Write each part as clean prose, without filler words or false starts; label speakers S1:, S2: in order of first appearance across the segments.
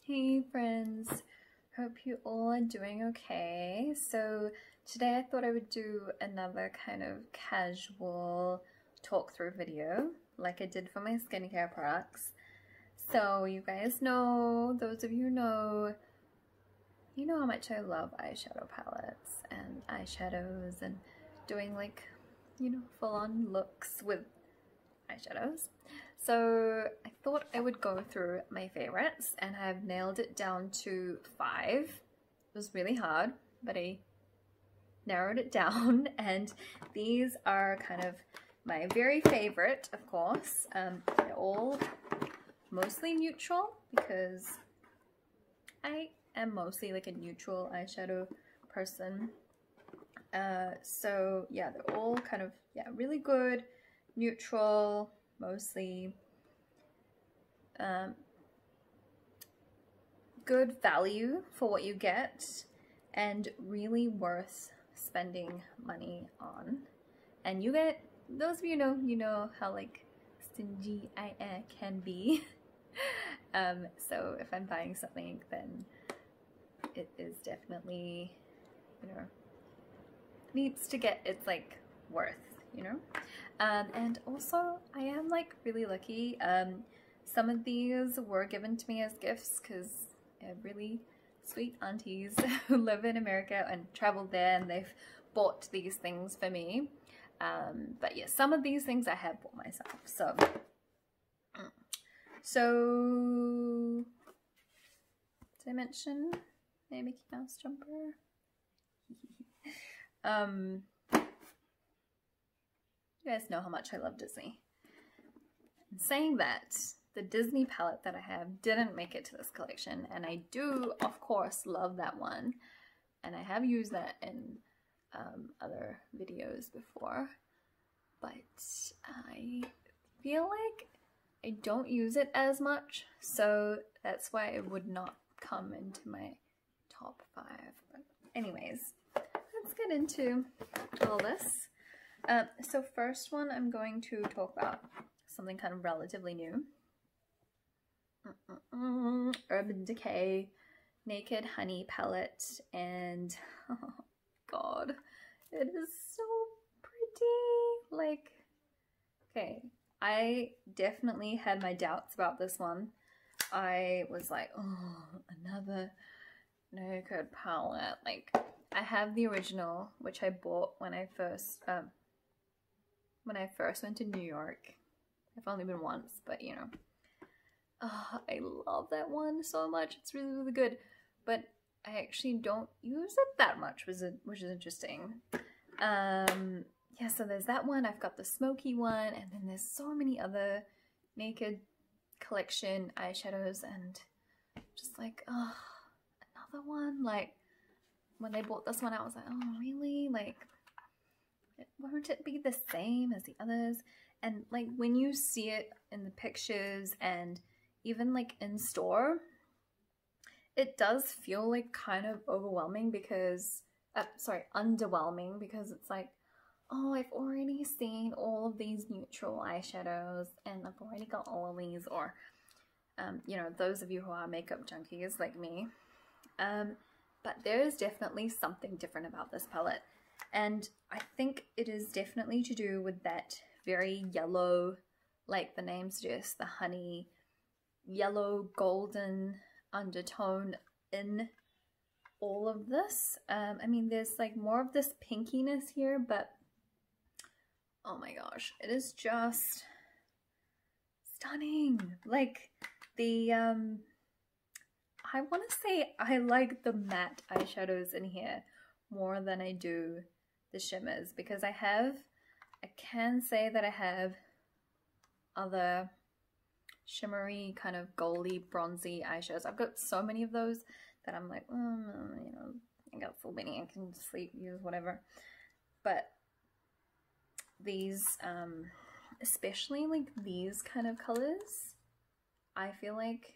S1: Hey friends, hope you all are doing okay. So today I thought I would do another kind of casual talk through video like I did for my skincare products. So you guys know, those of you know, you know how much I love eyeshadow palettes and eyeshadows and doing like, you know, full-on looks with eyeshadows. So I thought I would go through my favorites, and I've nailed it down to 5. It was really hard, but I narrowed it down, and these are kind of my very favorite, of course. They're all mostly neutral because I am mostly like a neutral eyeshadow person. So yeah, they're all kind of, yeah, really good, neutral, mostly good value for what you get, and really worth spending money on. And you get, those of you know, you know how like stingy I can be. So if I'm buying something, then it is definitely, you know, needs to get its like worth, you know. And also I am like really lucky. Some of these were given to me as gifts because I have really sweet aunties who live in America and traveled there, and they've bought these things for me. But yeah, some of these things I have bought myself. So did I mention my Mickey Mouse jumper? You guys know how much I love Disney. And saying that, the Disney palette that I have didn't make it to this collection, and I do of course love that one, and I have used that in other videos before, but I feel like I don't use it as much, so that's why it would not come into my top 5. But anyways, let's get into all this. So first one, I'm going to talk about something kind of relatively new. Urban Decay Naked Honey palette, and oh god, it is so pretty. Like, okay, I definitely had my doubts about this one. I was like, oh, another naked palette. Like, I have the original, which I bought when I first went to New York. I've only been once, but you know. I love that one so much. It's really, really good. But I actually don't use it that much, which is interesting. Yeah, so there's that one. I've got the smoky one, and then there's so many other naked collection eyeshadows, and just like, oh, another one. Like, when they bought this one out, I was like, oh, really? Like, won't it be the same as the others? And like, when you see it in the pictures and even like in store, it does feel like kind of overwhelming because, underwhelming, because it's like, oh, I've already seen all of these neutral eyeshadows and I've already got all of these, or, you know, those of you who are makeup junkies like me. But there's definitely something different about this palette. And I think it is definitely to do with that very yellow, like the name suggests, the honey, yellow golden undertone in all of this. I mean, there's like more of this pinkiness here, but oh my gosh, it is just stunning. Like the I want to say I like the matte eyeshadows in here more than I do the shimmers, because I can say that I have other shimmery kind of goldy bronzy eyeshadows. I've got so many of those that I'm like, you know, I got so many, I can sleep, use whatever. But these, especially like these kind of colors, I feel like,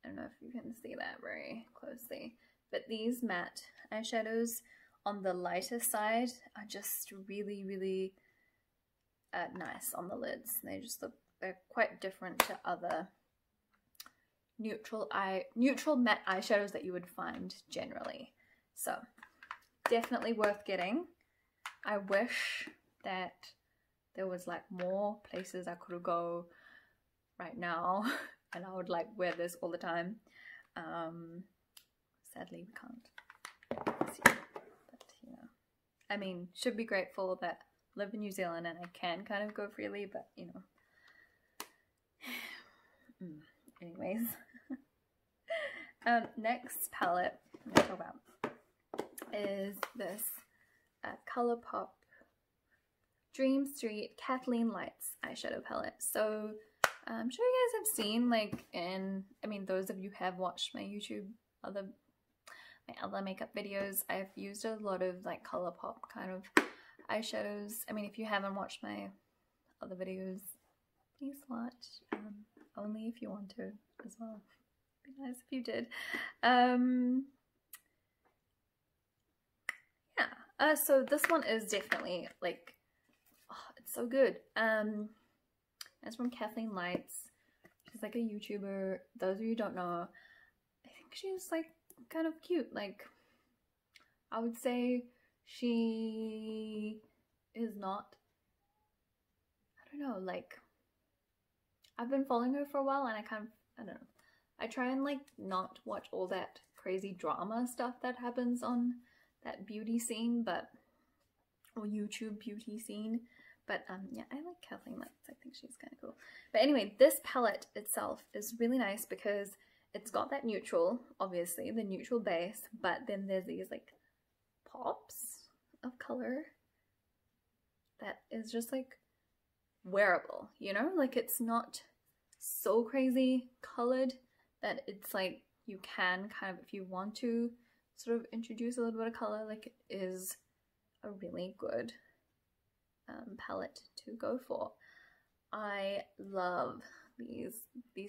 S1: I don't know if you can see that very closely, but these matte eyeshadows on the lighter side are just really, really nice on the lids. They just look, they're quite different to other neutral matte eyeshadows that you would find generally. So definitely worth getting. I wish that there was like more places I could go right now and I would like wear this all the time. Sadly we can't see, but you know, I mean, should be grateful that I live in New Zealand and I can kind of go freely, but you know. Anyways. Next palette I'm going to talk about is this Colourpop Dream Street Kathleen Lights eyeshadow palette. So I'm sure you guys have seen, like, I mean, those of you who have watched my YouTube, my other makeup videos, I've used a lot of like Colourpop kind of eyeshadows. I mean, if you haven't watched my other videos, please watch, only if you want to as well. It'd be nice if you did. Yeah, so this one is definitely like, oh, it's so good. It's from Kathleen Lights. She's like a YouTuber. Those of you who don't know, I think she's like kind of cute. Like, I would say she is not, I don't know, like, I've been following her for a while and I kind of, I don't know, I try and like not watch all that crazy drama stuff that happens on that beauty scene, or YouTube beauty scene. But yeah, I like Kathleen Lights. I think she's kind of cool. But anyway, this palette itself is really nice because it's got that neutral, obviously, the neutral base, but then there's these like pops of color that is just like wearable, you know? Like, it's not so crazy colored that it's like you can kind of, if you want to sort of introduce a little bit of color, like, it is a really good palette to go for. I love these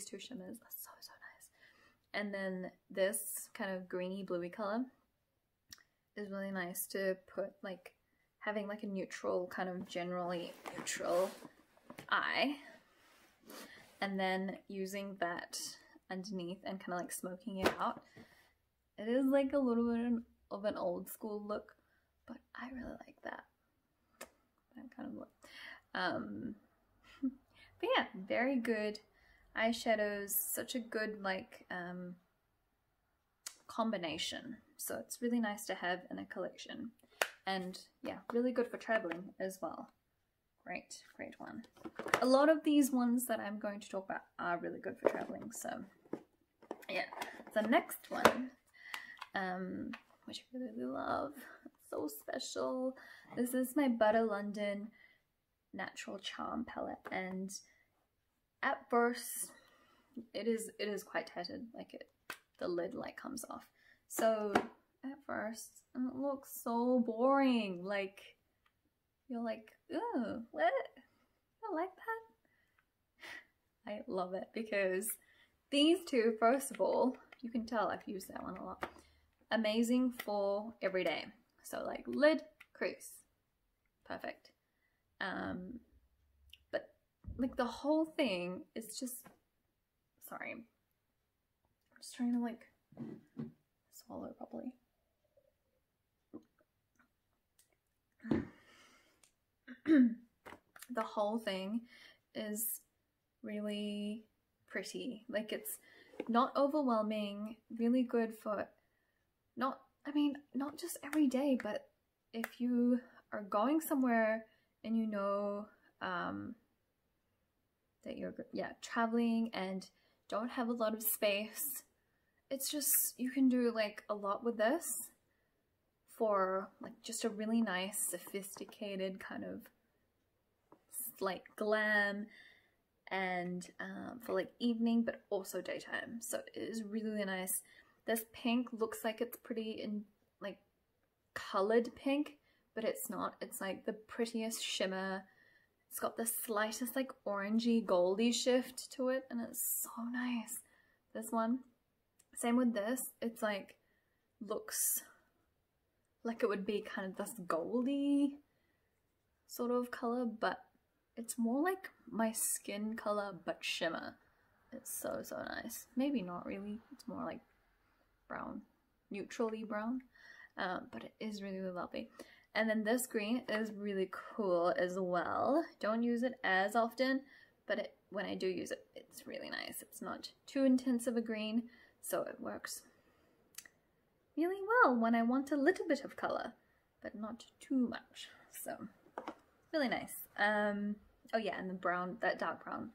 S1: two shimmers, are so nice. And then this kind of greeny bluey color is really nice to put, like, having like a neutral, kind of generally neutral eye, and then using that underneath and kind of like smoking it out. It is like a little bit of an old school look, but I really like that kind of look. But yeah, very good eyeshadows, such a good like combination, so it's really nice to have in a collection, and yeah, really good for traveling as well. Great one. A lot of these ones that I'm going to talk about are really good for traveling. So yeah, the next one, which I really love, so special. This is my Butter London Natural Charm palette, and at first it is quite tattered, like the lid like comes off. So at first it looks so boring, like you're like, ooh, what? I like that. I love it because these two, first of all, you can tell I've used that one a lot. Amazing for every day. So like lid, crease, perfect. But like the whole thing is just, sorry, I'm just trying to like swallow properly. The whole thing is really pretty. Like, it's not overwhelming, really good for not just every day, but if you are going somewhere and you know that you're traveling and don't have a lot of space, it's just, you can do like a lot with this for like just a really nice sophisticated kind of like glam, and for like evening but also daytime. So it is really nice. This pink looks like it's pretty in like colored pink, but it's not. It's like the prettiest shimmer. It's got the slightest like orangey goldy shift to it, and it's so nice. This one, same with this, it's like looks like it would be kind of this goldy sort of color, but it's more like my skin color but shimmer. It's so, so nice. Maybe not really. It's more like brown, neutrally brown. But it is really, really lovely. And then this green is really cool as well. Don't use it as often, but when I do use it, it's really nice. It's not too intense of a green, so it works really well when I want a little bit of color, but not too much. So really nice. Oh yeah, and the brown, that dark brown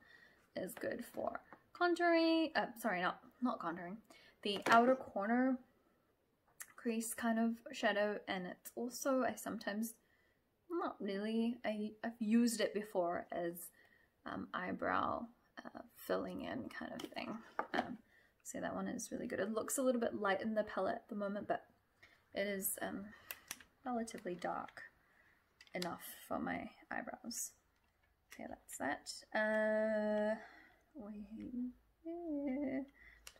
S1: is good for contouring. Sorry, not contouring. The outer corner crease kind of shadow, and it's also, I sometimes, not really, I've used it before as eyebrow filling in kind of thing. So that one is really good. It looks a little bit light in the palette at the moment, but it is relatively dark enough for my eyebrows. Okay, that's that.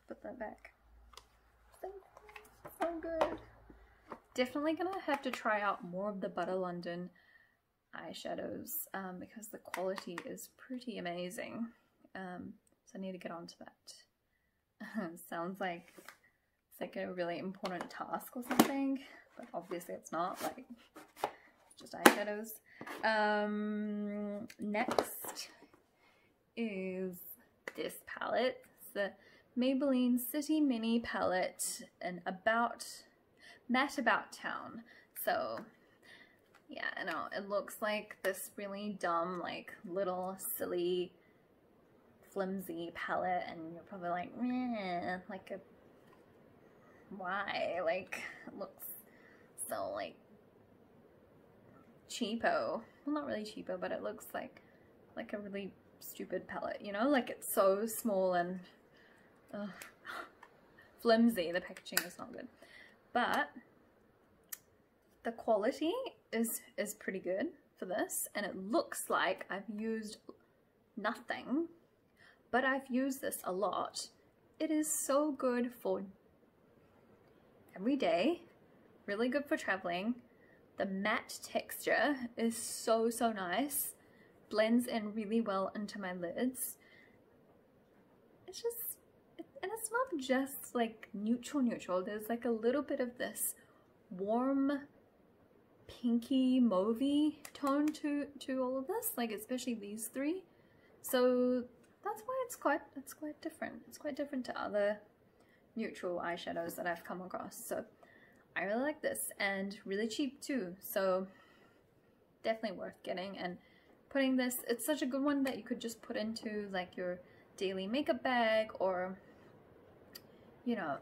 S1: Put that back. So good. Definitely gonna have to try out more of the Butter London eyeshadows because the quality is pretty amazing. So I need to get onto that. Sounds like it's like a really important task or something, but obviously it's not. Like, it's just eyeshadows. Next is this palette. It's the Maybelline City Mini palette and Matte About Town. So yeah, I know it looks like this really dumb, like little silly flimsy palette, and you're probably like, meh, like why? Like, it looks so like cheapo. Well, not really cheapo, but it looks like a really stupid palette, you know? Like, it's so small and flimsy. The packaging is not good, but the quality is pretty good for this, and it looks like I've used nothing, but I've used this a lot. It is so good for every day, really good for traveling. The matte texture is so, so nice, blends in really well into my lids. It's just, and it's not just like neutral. There's like a little bit of this warm pinky mauvey tone to all of this, like especially these three. So that's why it's quite different. It's quite different to other neutral eyeshadows that I've come across. So I really like this, and really cheap too. So definitely worth getting and putting this. It's such a good one that you could just put into like your daily makeup bag, or you know,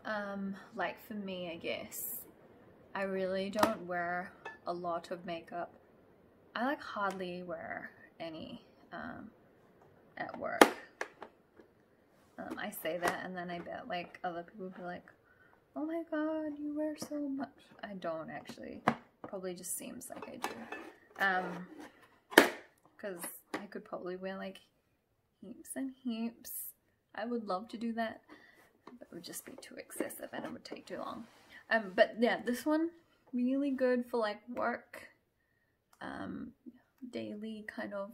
S1: like for me, I guess I really don't wear a lot of makeup. I like hardly wear any at work. I say that, and then I bet like other people be like, oh my god, you wear so much. I don't actually. Probably just seems like I do. Because I could probably wear like heaps and heaps. I would love to do that, but it would just be too excessive and it would take too long. But yeah, this one, really good for like work, daily kind of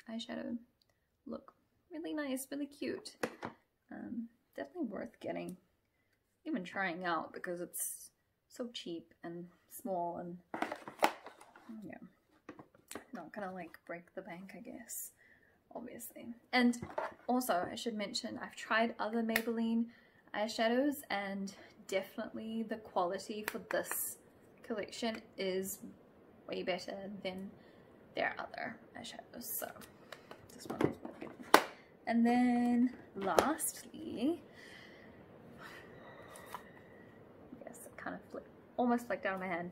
S1: eyeshadow look. Really nice, really cute. Definitely worth getting, even trying out, because it's so cheap and small, and yeah, not gonna like break the bank, I guess, obviously. And also I should mention, I've tried other Maybelline eyeshadows, and definitely the quality for this collection is way better than their other eyeshadows, so this one is really good. And then lastly, yes, it kind of almost flicked out of my hand,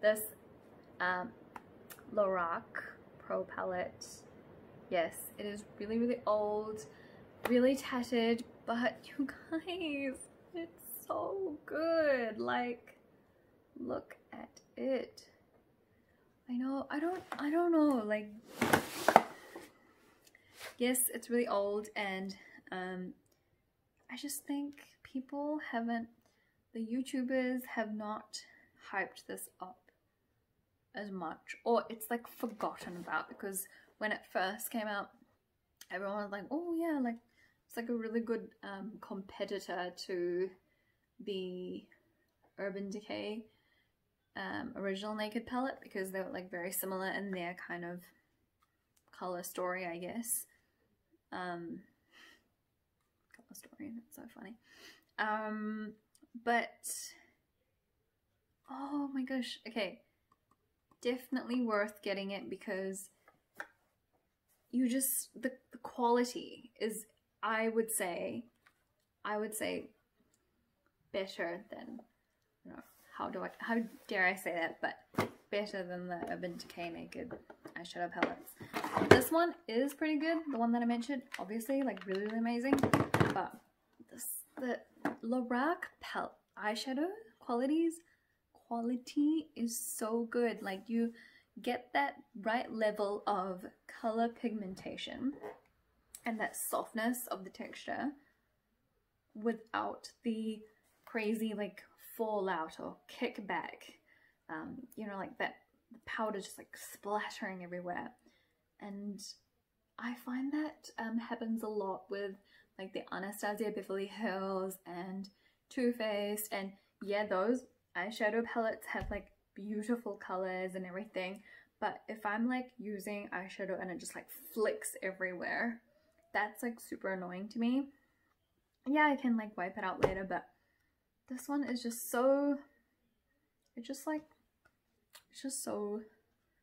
S1: this Loreal Pro palette. Yes, it is really, really old, really tattered, but you guys, it's so good. Like, look at it. I know, I don't know, like, yes, it's really old, and I just think people haven't, the YouTubers have not hyped this up as much, or it's like forgotten about, because when it first came out, everyone was like, oh yeah, like it's like a really good competitor to the Urban Decay original Naked palette, because they were like very similar in their kind of color story, I guess. Color story, that's so funny. But oh my gosh, okay, definitely worth getting it, because you just, the quality is, I would say better than, you know, how dare I say that, but better than the Urban Decay Naked eyeshadow palettes. This one is pretty good, the one that I mentioned, obviously, like really, really amazing, but the Loreal eyeshadow quality is so good. Like, you get that right level of color pigmentation and that softness of the texture without the crazy like fallout or kickback, you know, like that the powder just like splattering everywhere. And I find that happens a lot with like the Anastasia Beverly Hills and Too Faced, and yeah, those eyeshadow palettes have like beautiful colors and everything, but if I'm like using eyeshadow and it just like flicks everywhere, that's like super annoying to me. Yeah, I can like wipe it out later, but this one is just so, it's just so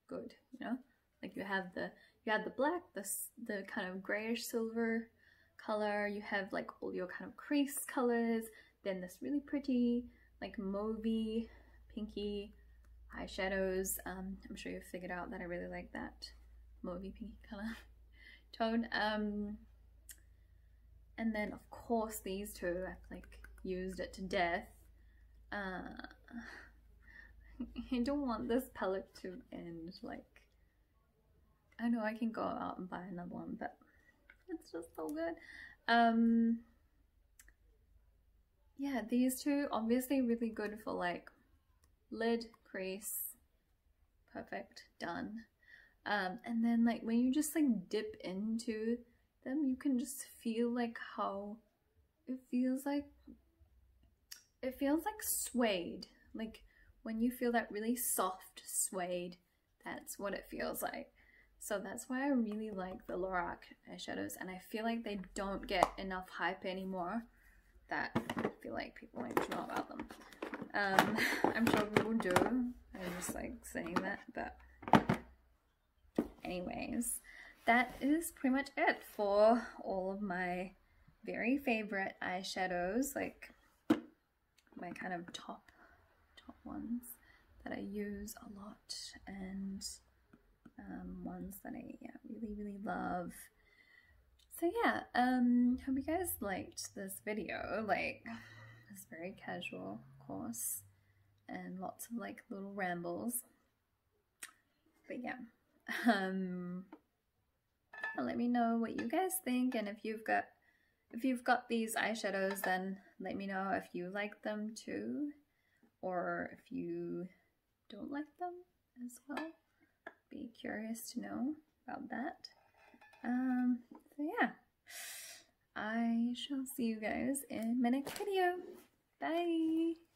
S1: good, you know? Like you have the black, the kind of grayish silver color, you have like all your kind of crease colors, then this really pretty like mauvey, pinky eyeshadows. I'm sure you've figured out that I really like that mauvey pinky color tone. And then of course these two, I've like used it to death. I don't want this palette to end. Like, I know I can go out and buy another one, but it's just so good. Yeah, these two obviously really good for like lid, crease, perfect, done. And then like when you just like dip into them, you can just feel like how it feels like suede. Like when you feel that really soft suede, that's what it feels like. So that's why I really like the Loreal eyeshadows, and I feel like they don't get enough hype anymore. That I feel like people need to know about them. I'm sure people do. I'm just like saying that, but anyways, that is pretty much it for all of my very favorite eyeshadows, like my kind of top ones that I use a lot, and ones that I really love. So yeah, hope you guys liked this video. Like, it's very casual, of course, and lots of like little rambles. But yeah, let me know what you guys think, and if you've got these eyeshadows, then let me know if you like them too, or if you don't like them as well. Be curious to know about that. So yeah, I shall see you guys in my next video. Bye!